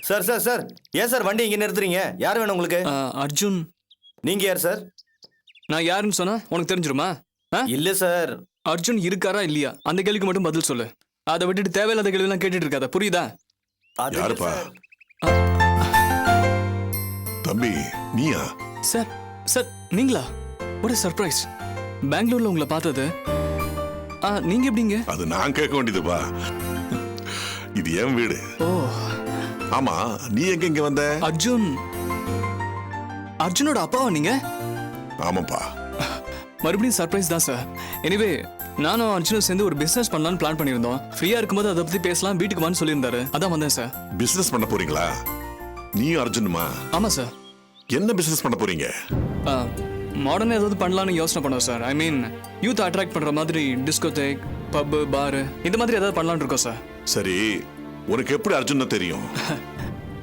Sir sir sir ஏன் sir வண்டி இங்கே நிறுத்துறீங்க? யார் வேணும் உங்களுக்கு? அர்ஜுன். நீங்க யார் சார்? நான் யாருன்னு சொன்னா உனக்கு தெரிஞ்சிருமா? இல்ல சார். அர்ஜுன் இருக்காரா இல்லையா அந்த கேள்விக்கு மட்டும் பதில் சொல்லு. அதை விட்டுட்டு தேவையில்லாத கேள்வியெல்லாம் கேட்டுட்டு இருக்காத, புரியுதா? யாருப்பா? தம்பி நீயா? சார் சார் நீங்களா? ஒரு சர்ப்ரைஸ். பெங்களூர்ல உங்களை பார்த்தது. நீங்க எப்படிங்க? அது நான் கேட்க வேண்டியதுப்பா. இது என் வீடு. ஓ ஆமா, நீ எங்க இங்க வந்த? அர்ஜுன். அர்ஜுனோட அப்பாவா நீங்க? ஆமாப்பா. மறுபடியும் சர்ப்ரைஸ் தான் சார். எனிவே நானும் அர்ஜுனும் சேர்ந்து ஒரு பிசினஸ் பண்ணலாம்னு பிளான் பண்ணியிருந்தோம். ஃப்ரீயா இருக்கும்போது அதை பத்தி பேசலாம், வீட்டுக்கு வான்னு சொல்லியிருந்தாரு. அதான் வந்தேன் சார். பிசினஸ் பண்ண போறீங்களா? நீயும் அர்ஜுனுமா? ஆமா சார். என்ன பிசினஸ் பண்ண போறீங்க? மாடர்னா ஏதாவது பண்ணலாம்னு யோசனை பண்ணோம் சார். ஐ மீன் யூத் அட்ராக்ட் பண்ற மாதிரி டிஸ்கோதேக், பப், பார் இந்த மாதிரி ஏதாவது பண்ணலாம்னு இருக்கோம் சார். சரி, உனக்கு எப்படி அர்ஜுன தெரியும்?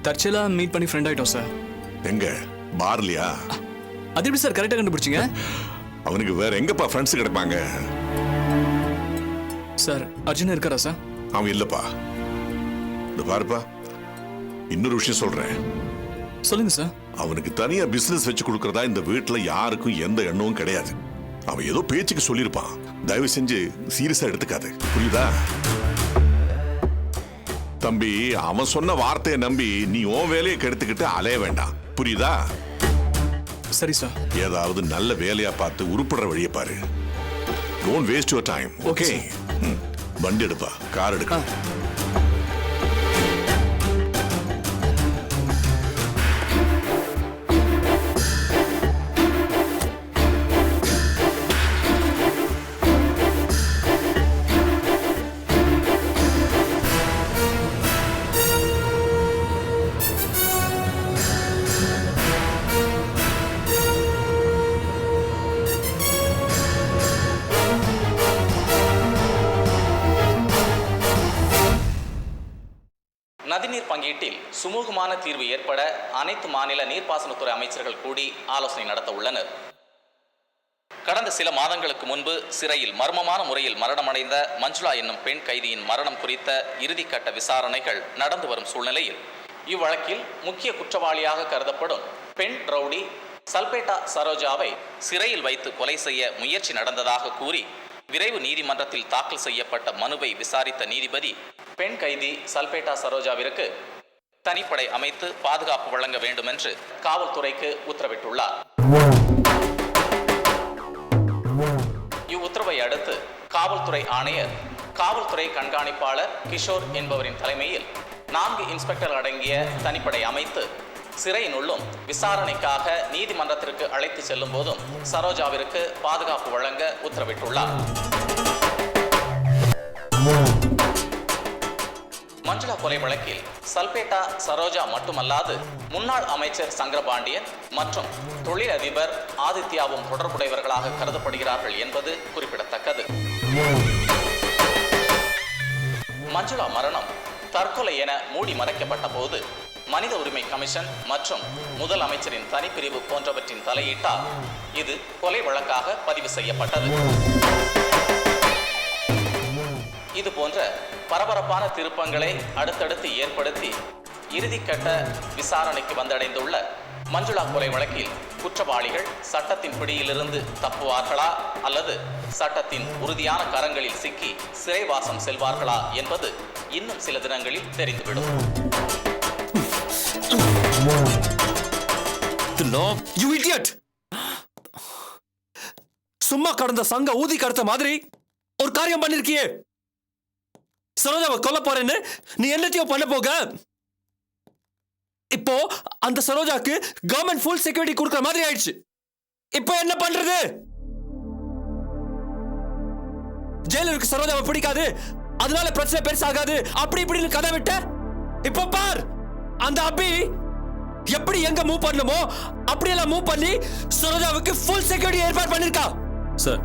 தற்செயலா மீட் பண்ணி ஃப்ரெண்ட் ஆயிட்டோம் சார். எங்க? பார்லியா? அது எப்படி சார் கரெக்டா கண்டுபிடிச்சிங்க? அவனுக்கு வேற எங்கப்பா ஃப்ரெண்ட்ஸ் கிடைப்பாங்க? சார் அர்ஜுன் இருக்காரா சார்? அவன் இல்லப்பா. இந்த பாருப்பா, இன்னொரு விஷயம் சொல்றேன். சொல்லுங்க சார். அவனுக்கு தனியா பிசினஸ் வச்சு கொடுக்கறதா இந்த வீட்டுல யாருக்கும் எந்த எண்ணமும் கிடையாது. அவன் ஏதோ பேச்சுக்கு சொல்லியிருப்பான். தயவு செஞ்சு சீரியஸா எடுத்துக்காது, புரியுதா? தம்பி, அவன் சொன்ன வார்த்தையை நம்பி நீ உன் வேலையை கெடுத்துக்கிட்டு அலைய வேண்டாம், புரியுதா? சரி சார். ஏதாவது நல்ல வேலையா பார்த்து உருப்படுற வழியை பாரு. Don't waste your time. Okay? வண்டி எடுப்பா, கார் எடுக்க. நதிநீர் பங்கீட்டில் சுமூகமான தீர்வு ஏற்பட அனைத்து மாநில நீர்ப்பாசனத்துறை அமைச்சர்கள் கூடி ஆலோசனை நடத்த உள்ளனர். கடந்த சில மாதங்களுக்கு முன்பு சிறையில் மர்மமான முறையில் மரணமடைந்த மஞ்சுளா என்னும் பெண் கைதியின் மரணம் குறித்த இறுதிக்கட்ட விசாரணைகள் நடந்து வரும் சூழ்நிலையில் இவ்வழக்கில் முக்கிய குற்றவாளியாக கருதப்படும் பெண் ரவுடி சல்பேட்டா சரோஜாவை சிறையில் வைத்து கொலை செய்ய முயற்சி நடந்ததாக கூறி விரைவு நீதிமன்றத்தில் தாக்கல் செய்யப்பட்ட மனுவை விசாரித்த நீதிபதி பெண் கைதி சல்பேட்டா சரோஜாவிற்கு தனிப்படை அமைத்து பாதுகாப்பு வழங்க வேண்டும் என்று காவல்துறைக்கு உத்தரவிட்டுள்ளார். இவ்வுத்தரவை அடுத்து காவல்துறை ஆணையர் காவல்துறை கண்காணிப்பாளர் கிஷோர் என்பவரின் தலைமையில் 4 இன்ஸ்பெக்டர் அடங்கிய தனிப்படை அமைத்து சிறையினுள்ளும் விசாரணைக்காக நீதிமன்றத்திற்கு அழைத்து செல்லும் போதும் சரோஜாவிற்கு பாதுகாப்பு வழங்க உத்தரவிட்டுள்ளார். மஞ்சுளா கொலை வழக்கில் சல்பேட்டா சரோஜா மட்டுமல்லாது முன்னாள் அமைச்சர் சங்கரபாண்டியன் மற்றும் தொழிலதிபர் ஆதித்யாவும் தொடர்புடையவர்களாக கருதப்படுகிறார்கள் என்பது குறிப்பிடத்தக்கது. மஞ்சுளா மரணம் தற்கொலை என மூடி மறைக்கப்பட்ட போது மனித உரிமை கமிஷன் மற்றும் முதலமைச்சரின் தனிப்பிரிவு போன்றவற்றின் தலையீட்டால் இது கொலை வழக்காக பதிவு செய்யப்பட்டது. இது போன்ற பரபரப்பான திருப்பங்களை அடுத்தடுத்து ஏற்படுத்தி இறுதிக்கட்ட விசாரணைக்கு வந்தடைந்துள்ள மஞ்சுளா கொலை வழக்கில் குற்றவாளிகள் சட்டத்தின் பிடியிலிருந்து தப்புவார்களா அல்லது சட்டத்தின் உறுதியான கரங்களில் சிக்கி சிறைவாசம் செல்வார்களா என்பது இன்னும் சில தினங்களில் தெரிந்துவிடும். சும்மா கடந்த சங்க ஊதி கடத்த மாதிரி ஒரு காரியம் பண்ணிருக்கியே. சரோஜாவை கொல்ல போறேன்னு நீ என்னத்தையோ பண்ண போக. இப்போ அந்த சரோஜாக்கு கவர்மெண்ட் ஃபுல் செக்யூரிட்டி கொடுக்கிற மாதிரி ஆயிடுச்சு. இப்போ என்ன பண்றது? ஜெயிலருக்கு சரோஜாவை பிடிக்காது, அதனால பிரச்சனை பெருசாகாது, அப்படி இப்படின்னு கதை விட்ட. இப்போ பார், அந்த அபி எப்படி எங்க மூவ் பண்ணுமோ அப்படியெல்லாம் மூவ் பண்ணி சரோஜாவுக்கு ஃபுல் செக்யூரிட்டி ஏற்பாடு பண்ணிருக்கா. சார்,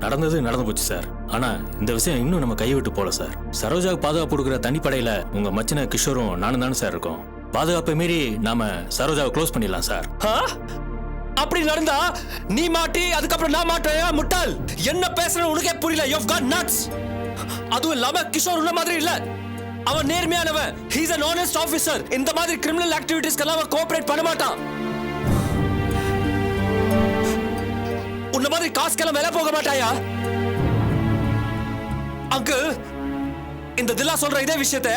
நடந்தது நடந்து போச்சு சார். ஆனா இந்த விஷயம் இன்னும் நம்ம கைவிட்டு போல சார். சரோஜாவுக்கு பாதுகாப்பு கொடுக்குற தனிப்படையில உங்க மச்சின கிஷோரும் நானும் தானே சார் இருக்கோம். பாதுகாப்பை மீறி நாம சரோஜாவை க்ளோஸ் பண்ணிடலாம் சார். அப்படி நடந்தா நீ மாட்டி அதுக்கப்புறம் நான் மாட்டேன். முட்டாள், என்ன பேசுற உனக்கே புரியல. You've got nuts. அதுவும் இல்லாம கிஷோர் உள்ள மாதிரி இல்ல. அவன் நேர்மையானவன். he is an honest officer. இந்த மாதிரி கிரிமினல் ஆக்டிவிட்டீஸ்க்கெல்லாம் அவன் கோஆபரேட் பண்ண மாட்டான். உன்ன மாதிரி காசுக்கெல்லாம் விலை போக மாட்டாயா? அங்கிள், இந்த தில்லா சொல்ற இதே விஷயத்தை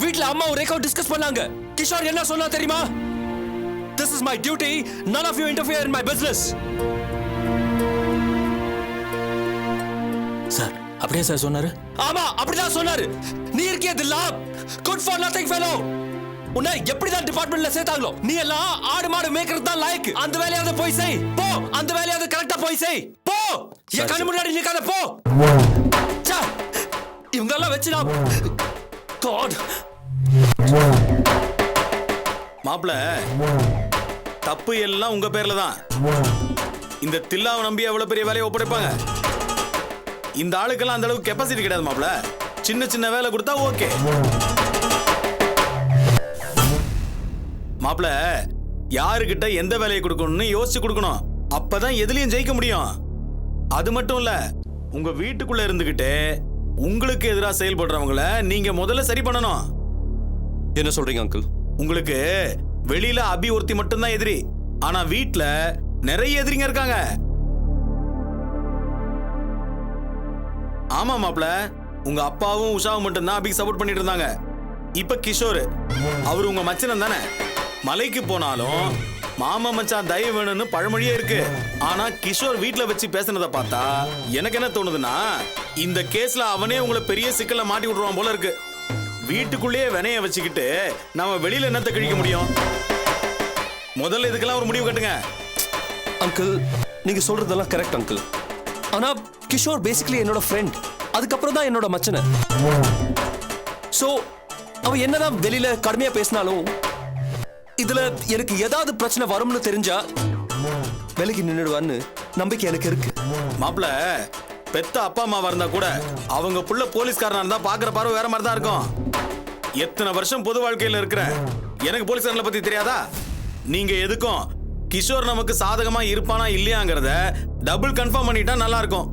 வீட்ல அம்மா ஒரு ரேகாவும் டிஸ்கஸ் பண்ணாங்க. கிஷோர் என்ன சொன்னா தெரியுமா? This is my duty. None of you interfere in my business. Sir அப்படியே சார் சொன்னாரு. ஆமா, அப்படிதான் சொன்னாரு. நீ இருக்கிய தில்லா good for nothing fellow. உன்னை எப்படிதான் டிபார்ட்மெண்ட்ல சேர்த்தாங்களோ, நீ எல்லாம் ஆடு மாடு மேய்க்கிறது தான் லாய்க்கு. அந்த வேலையாவது போய் செய் போ. அந்த வேலையாவது கரெக்டா போய் செய் போ. என் கண்ணு முன்னாடி நிக்காத போ. ச்சே, இவங்க எல்லாம் வச்சுடா. God. மாப்ள, தப்பு எல்லாம் உங்க பேர்ல தான். இந்த தில்லாவை நம்பி எவ்வளவு பெரிய வேலையை ஒப்படைப்பாங்க? இந்த ஆளுக்கெல்லாம் அந்த அளவுக்கு கெப்பாசிட்டி கிடையாது மாப்ள. சின்ன சின்ன வேலை கொடுத்தா ஓகே. மாப்ள, யாருக்கிட்ட எந்த வேலையை கொடுக்கணும்னு யோசிச்சு கொடுக்கணும். அப்பதான் எதுலயும் ஜெயிக்க முடியும். அது மட்டும் இல்ல, உங்க வீட்டுக்குள்ள இருந்துகிட்டு உங்களுக்கு எதிராக செயல்படுறவங்கள நீங்க முதல்ல சரி பண்ணணும். என்ன சொல்றீங்க அங்கிள்? உங்களுக்கு வெளியில அபி ஒருத்தி மட்டும்தான் எதிரி, ஆனா வீட்ல நிறைய எதிரிங்க இருக்காங்க. ஆமா மாப்ள, உங்க அப்பாவும் உஷாவும் மட்டும்தான் அபிக்கு சப்போர்ட் பண்ணிட்டு இருந்தாங்க. இப்ப கிஷோர், அவரு உங்க மச்சனம் தானே. மலைக்கு போனாலும் மாமா மச்சான் தயவு வேணும்னு பழமொழியே இருக்கு. ஆனா கிஷோர் வீட்ல வச்சு பேசுனதை பார்த்தா எனக்கு என்ன தோணுதுன்னா, இந்த கேஸ்ல அவனே உங்களை பெரிய சிக்கல்ல மாட்டி விட்டுருவான் போல இருக்கு. வீட்டுக்குள்ளேயே வினைய வச்சுக்கிட்டு நம்ம வெளியில என்னத்தை கழிக்க முடியும்? முதல்ல இதுக்கெல்லாம் ஒரு முடிவு கட்டுங்க. அங்கிள், நீங்க சொல்றதெல்லாம் கரெக்ட் அங்கிள். ஆனா கிஷோர் பேசிக்கலி என்னோட ஃப்ரெண்ட். அதுக்கப்புறம் தான் என்னோட மச்சனை. சோ அவன் என்னதான் வெளியில கடுமையா பேசினாலும் இதுல எனக்கு ஏதாவது பிரச்சனை வரும்னு தெரிஞ்சா வேலைக்கு நின்னுடுவான்னு நம்பிக்கை எனக்கு இருக்கு. மாப்ள, பெத்த அப்பா அம்மாவா இருந்தா கூட அவங்க புள்ள போலீஸ்காரனா இருந்தா பாக்குற பார்வை வேற மாதிரி தான் இருக்கும். எத்தனை வருஷம் பொது வாழ்க்கையில இருக்கிறேன், எனக்கு போலீஸ்காரங்களை பத்தி தெரியாதா? நீங்க எதுக்கும் கிஷோர் நமக்கு சாதகமா இருப்பானா இல்லையாங்கிறத டபுள் கன்ஃபார்ம் பண்ணிட்டா நல்லா இருக்கும்.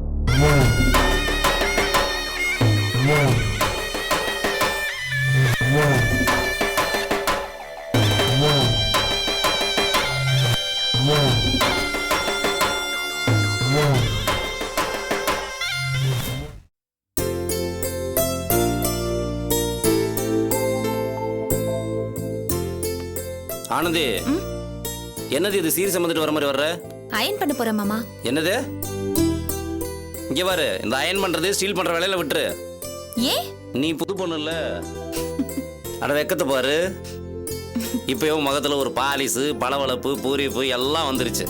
ஆனந்தி, என்னது இது சீர் சம்மந்துட்டு வர மாதிரி வர்ற? அயன் பண்ண போறேன் மாமா. என்னது? இங்க பாரு, இந்த அயன் பண்றது ஸ்டீல் பண்ற வேலையில விட்டுரு. ஏன்? நீ புது பொண்ணு இல்ல? அட வெக்கத்தை பாரு. இப்பயும் முகத்துல ஒரு பாலிசு, பளவளப்பு, பூரிப்பு எல்லாம் வந்துருச்சு.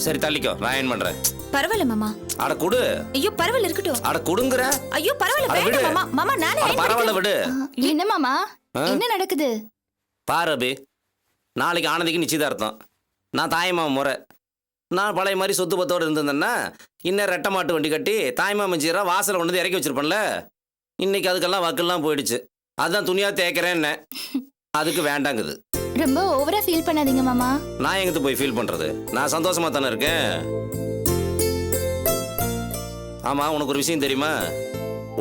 சரி தள்ளிக்கோ, நான் அயன் பண்றேன். பரவாயில்ல மாமா. அட குடு. ஐயோ பரவாயில்ல இருக்கட்டும். அட குடுங்கற. ஐயோ பரவாயில்ல அட விடு. வேண்டாம் மாமா. மாமா நானே அயன் பரவாயில்ல விடு. என்ன மாமா? என்ன நடக்குது? பாரு அபி, நாளைக்கு ஆனந்திக்கு நிச்சயதார்த்தம். நான் தாய்மாமன் முறை. நான் பழைய மாதிரி சொத்து பத்தோடு இருந்திருந்தேன்னா இன்னும் ரெட்டை மாட்டு வண்டி கட்டி தாய்மாமன் சீரா வாசலை கொண்டு வந்து இறக்கி வச்சிருப்பேன்ல. இன்னைக்கு அதுக்கெல்லாம் வக்கெல்லாம் போயிடுச்சு. அதான் துணியா தேய்க்கிறேன்னு. அதுக்கு வேண்டாங்குது. ரொம்ப ஓவரா ஃபீல் பண்ணாதீங்க மாமா. நான் எங்கிட்டு போய் ஃபீல் பண்றது? நான் சந்தோஷமா தானே இருக்கேன். ஆமா, உனக்கு ஒரு விஷயம் தெரியுமா?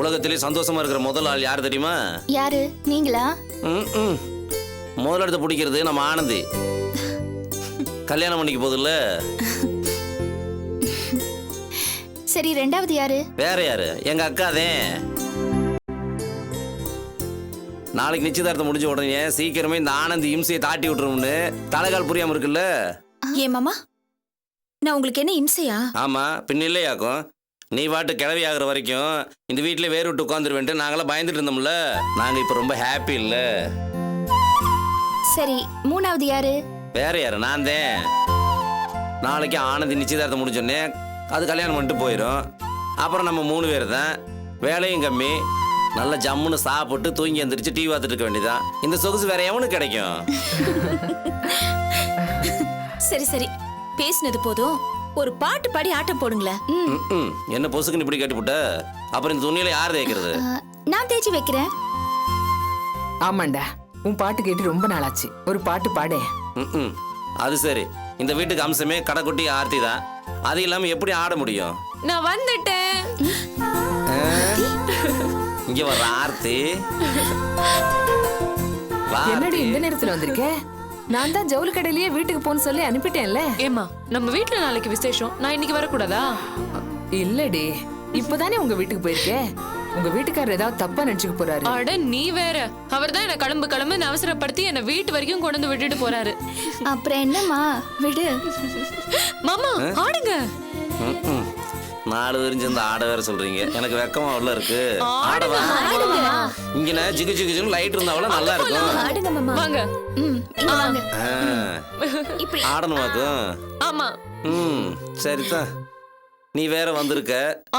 உலகத்திலே சந்தோஷமா இருக்கிற முதல் ஆள் யார் தெரியுமா? யாரு? நீங்களா? முதலிடத்தை பிடிக்கிறது நம்ம ஆனந்தி. கல்யாணம் பண்ணிக்க போதில்ல. சரி, ரெண்டாவது யாரு? வேற யாரு? எங்க அக்காதே. நாளைக்கு நிச்சயதார்த்தம் முடிஞ்ச உடனே சீக்கிரமே இந்த ஆனந்தி இம்சையை தாட்டி விட்டுரும்னு தலைகால் புரியாம இருக்குல்ல. ஏன் மாமா, நான் உங்களுக்கு என்ன இம்சையா? ஆமா, பின்ன இல்லையாக்கும். நீ பாட்டு கிளவி ஆகுற வரைக்கும் இந்த வீட்டுல வேறு விட்டு உட்காந்துருவேன்ட்டு நாங்களாம் பயந்துட்டு இருந்தோம்ல. நாங்க இப்ப ரொம்ப ஹாப்பி இல்ல. சரி, மூணாவது யாரு? வேற யாரு? நான் தான். நாளைக்கு ஆனந்தி நிச்சயதார்த்தம் முடிஞ்சோடனே அது கல்யாணம் பண்ணிட்டு போயிடும். அப்புறம் நம்ம 3 பேர் தான். வேலையும் கம்மி, நல்லா ஜம்முன்னு சாப்பிட்டு தூங்கி எந்திரிச்சு டிவி பார்த்துட்டு இருக்க வேண்டியதான். இந்த சொகுசு வேற எவனுக்கு கிடைக்கும்? சரி சரி, பேசினது போதும். ஒரு பாட்டு பாடி ஆட்டம் போடுங்களேன். என்ன பொசுக்குன்னு இப்படி கட்டிவிட்ட? அப்புறம் இந்த துணியில யார் தேய்க்கிறது? நான் தேய்ச்சி வைக்கிறேன். ஆமாண்டா, உன் பாட்டு கேட்டு ரொம்ப நாளாச்சு. ஒரு பாட்டு பாடு. அது சரி, இந்த வீட்டுக்கு அம்சமே கடைக்குட்டி ஆர்த்தி தான். அது இல்லாம எப்படி ஆட முடியும்? நான் வந்துட்டேன். இங்க வர ஆர்த்தி. வா, என்னடி ஆர்த்தி. இந்த நேரத்துல வந்திருக்க? நான் தான் ஜவுளி கடையிலேயே வீட்டுக்கு போன்னு சொல்லி அனுப்பிட்டேன்ல. ஏமா நம்ம வீட்ல நாளைக்கு விசேஷம், நான் இன்னைக்கு வரக்கூடாதா? இல்லடி, இப்பதானே உங்க வீட்டுக்கு போயிருக்கேன். உங்க வீட்டுக்காரர் ஏதாவது தப்பா நினைச்சுக்க போறாரு. அட நீ வேற, அவர் தான் என்ன கிளம்பு அவசரப்படுத்தி என்ன வீட்டு வரைக்கும் கொண்டு வந்து விட்டுட்டு போறாரு. அப்புறம் என்னம்மா, விடு. மாமா ஆடுங்க. ம்ம். 4 விரிஞ்சிருந்த ஆட வேற சொல்றீங்க. எனக்கு வெக்கமா உள்ள இருக்கு. ஆடவா? இங்க நான் ஜிகு ஜிகு லைட் இருந்தாவள நல்லா இருக்கும். ஆடுங்க மாமா. வாங்க. இங்க வாங்க. இப்படி ஆடணுமாக்கும். ஆமா. சரிதான். நீ வேற வந்திருக்க.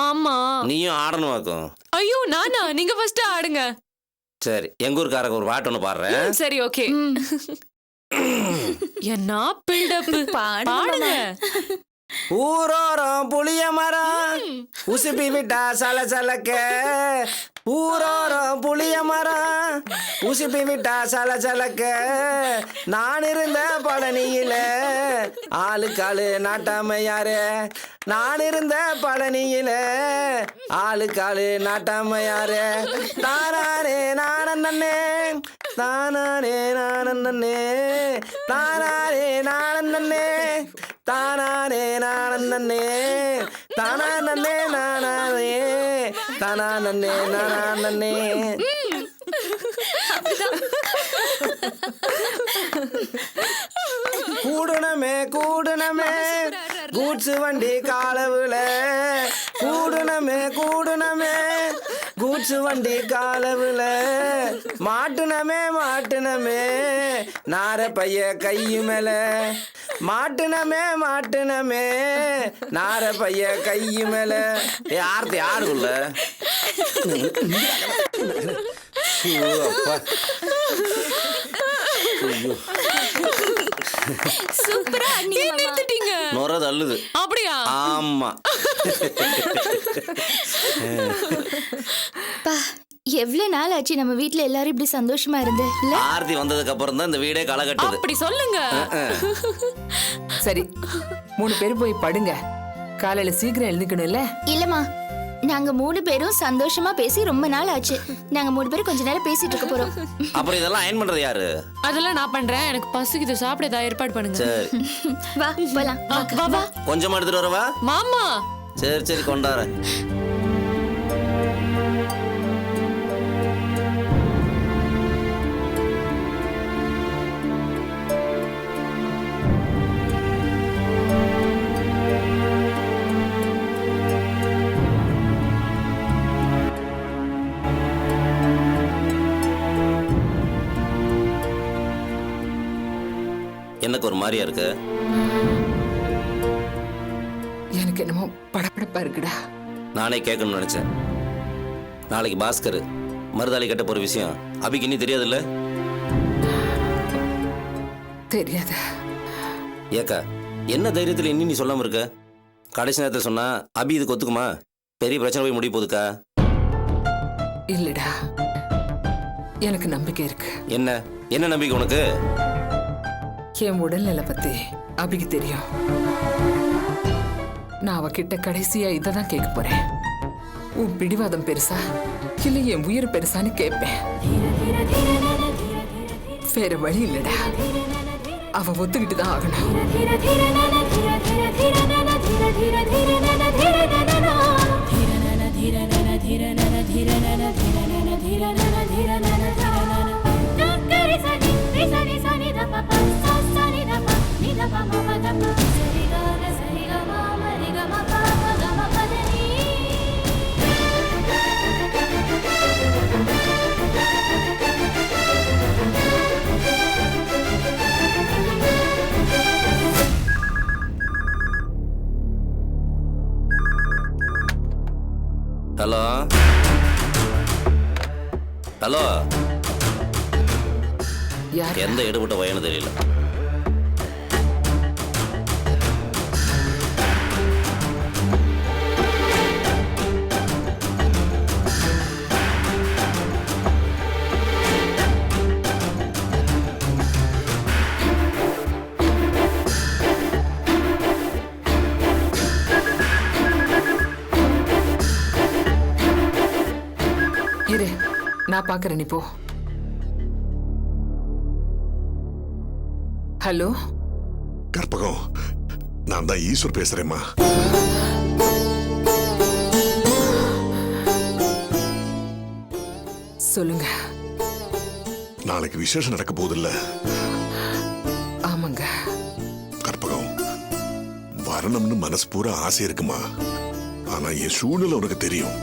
ஆமா. நீயும் ஆடணுமாக்கும். ஐயோ நானா? நீங்க ஃபர்ஸ்ட் ஆடுங்க. சரி, எங்க ஊர்க்காரங்க ஒரு பாட்டு ஒன்று பாடுறேன். சரி ஓகே. என்ன பில்டப். பாடுங்க. ஊரோரம் புளிய மரம் உசுப்பி விட்டா சலசலக்க. ஊரோரம் புளிய மரம் உசுப்பி விட்டா சலசலக்க. நான் இருந்த பழனியில ஆளுக்காளு நாட்டாம யாரு. நான் இருந்த பழனியில ஆளுக்காளு நாட்டாம யாரு. தானானே நானே தானானே நானே தானானே நானே தானானே நானே தானானே நானே தானானே நானே. கூடுனமே கூடுனமே கூட்ஸ் வண்டி காலவுல. கூடுனமே கூடுனமே கூட்ஸ் வண்டி காலவுல. மாட்டுனமே மாட்டுனமே நார பைய கையு மேல. மாட்டுனமே மாட்டுனமே நார பைய கையு மேல. ஆர்த்தி ஆடுல. அப்பா சூப்பரா நிறுத்திட்டீங்க. நொற தள்ளுது. அப்படியா? ஆமா. எவ்வளவு நாள் ஆச்சு நம்ம வீட்ல எல்லாரும் இப்படி சந்தோஷமா இருந்து. ஆர்த்தி வந்ததுக்கு அப்புறம் தான் இந்த வீடே களை கட்டுது. அப்படி சொல்லுங்க. சரி, 3 பேரும் போய் படுங்க. காலையில சீக்கிரம் எழுந்துக்கணும்ல. இல்லம்மா, நாங்க 3 பேரும் சந்தோஷமா பேசி ரொம்ப நாள் ஆச்சு. நாங்க 3 பேரும் கொஞ்ச நேரம் பேசிட்டு இருக்க போறோம். அப்புறம் இதெல்லாம் அயன் பண்றது யாரு? அதெல்லாம் நான் பண்றேன். எனக்கு பசிக்குது, சாப்பிட ஏதாவது ஏற்பாடு பண்ணுங்க. சரி வா போலாம். வா வா. கொஞ்சமா எடுத்துட்டு வரவா? மாமா. சரி சரி கொண்டாரேன். எனக்கு ஒரு மாதிரியா இருக்கு. எனக்கு என்னமோ படபடப்பா இருக்குடா. நானே கேட்கணும்னு நினைச்சேன். நாளைக்கு பாஸ்கர் மருதாளி கட்ட போற விஷயம் அபிக்கு இன்னும் தெரியாதுல்ல? தெரியாத. ஏக்கா, என்ன தைரியத்துல இன்னும் நீ சொல்லாம இருக்க? கடைசி நேரத்தில் சொன்னா அபி இதுக்கு ஒத்துக்குமா? பெரிய பிரச்சனை போய் முடிய போகுதுக்கா. இல்லடா, எனக்கு நம்பிக்கை இருக்கு. என்ன என்ன நம்பிக்கை உனக்கு? என் உடல்நிலை பத்தி அபிக்கு தெரியும். நான் அவகிட்ட கடைசியா இததான் கேட்க போறேன். உன் பிடிவாதம் பெருசா இல்ல என் உயிர் பெருசான்னு கேட்பேன். வேற வழி இல்லடா, அவ ஒத்துக்கிட்டு தான் ஆகணும். Hello hello. யார்? எந்த எடுபட்ட பையனு தெரியல. இரு, பாக்குறேன், நீ போ. ஹலோ, கற்பகம், நான் தான் ஈஸ்வர் பேசுறேம்மா. சொல்லுங்க. நாளைக்கு விசேஷம் நடக்க போதில்ல? ஆமாங்க. கற்பகம், வரணும்னு மனசு பூரா ஆசை இருக்குமா? ஆனா என் சூழ்நிலை உனக்கு தெரியும்.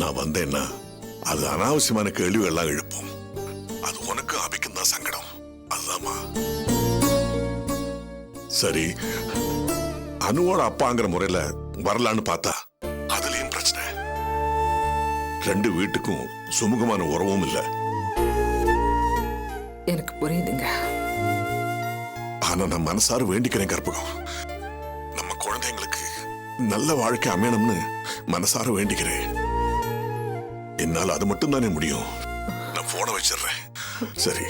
நான் வந்தேன்னா அது அனாவசியமான கேள்வி எல்லாம் எழுப்பும். அது உனக்கு அபிக்கும் தான் சங்கடம். அதுதான்மா. சரி, அனுவோட அப்பாங்கிற முறையில வரலான்னு பார்த்தா அதுலயும் பிரச்சனை. ரெண்டு வீட்டுக்கும் சுமூகமான உறவும் இல்ல. எனக்கு புரியுதுங்க. ஆனா நான் மனசார வேண்டிக்கிறேன் கற்பகம். நம்ம குழந்தைங்களுக்கு நல்ல வாழ்க்கை அமையணும்னு மனசார வேண்டிக்கிறேன். என்னால அது மட்டும் தானே முடியும். நான் போனை வச்சிடுறேன். சரி.